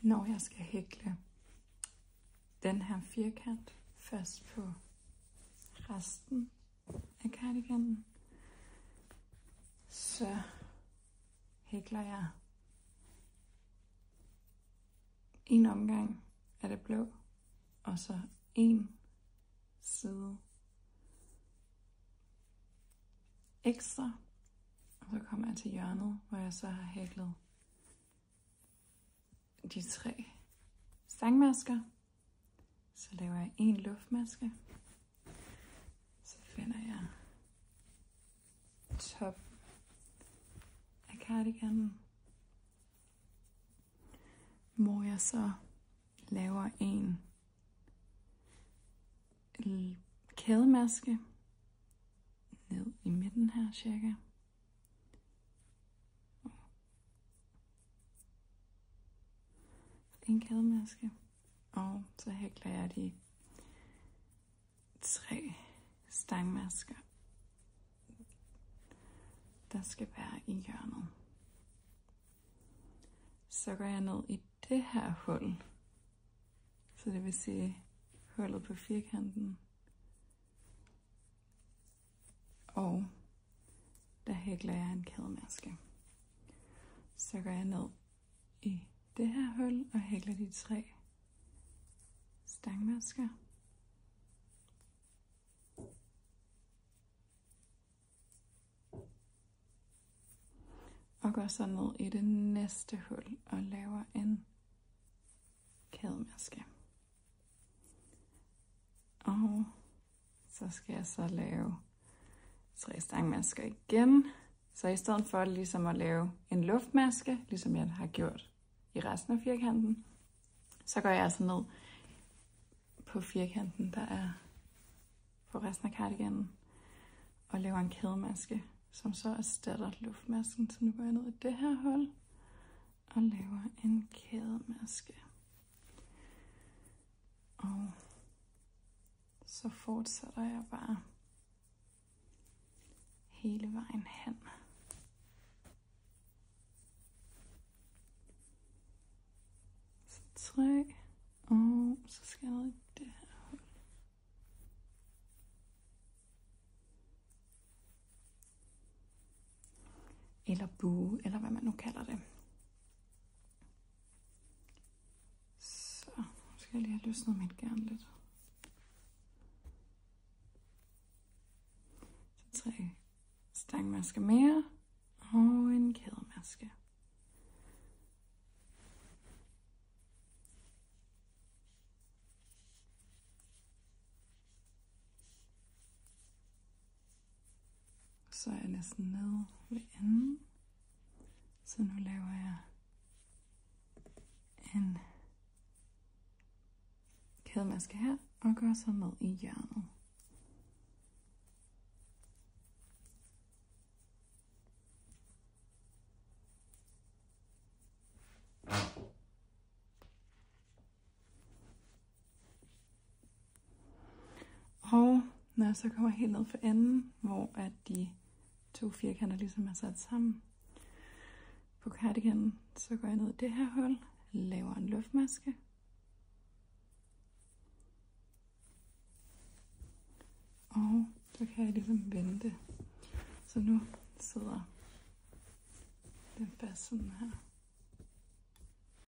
når jeg skal hækle den her firkant fast på resten af cardiganen, så hækler jeg en omgang af det blå, og så en side ekstra, og så kommer jeg til hjørnet, hvor jeg så har hæklet de 3 stangmasker. Så laver jeg en luftmaske, så finder jeg top af cardiganen, hvor jeg så laver en kædemaske ned i midten her cirka. En kædemaske, og så hækler jeg de 3 stangmasker, der skal være i hjørnet. Så går jeg ned i det her hul, så det vil sige hullet på firkanten, og der hækler jeg en kædemaske. Så går jeg ned i det her hul og hækler de 3 stangmasker. Og går så ned i det næste hul og laver en kædemaske. Og så skal jeg så lave 3 stangmasker igen. Så i stedet for ligesom at lave en luftmaske, ligesom jeg har gjort i resten af firkanten, så går jeg altså ned på firkanten, der er på resten af cardiganen, og laver en kædemaske, som så erstatter luftmasken. Så nu går jeg ned i det her hul og laver en kædemaske. Og så fortsætter jeg bare hele vejen hen. Så 3, og så skal jeg ned i det her hul. Eller bue, eller hvad man nu kalder det. Så skal jeg lige have løsnet mit garn lidt. Så 3 stangmasker mere, og en kædemaske. Så er jeg næsten nede ved enden. Så nu laver jeg en kædemaske her, og går så ned i hjørnet. Og når jeg så kommer helt ned for enden, hvor at de 2 firkanter ligesom er sat sammen på cardiganen, så går jeg ned i det her hul, laver en luftmaske. Og så kan jeg ligesom vende det. Så nu sidder den fast sådan her.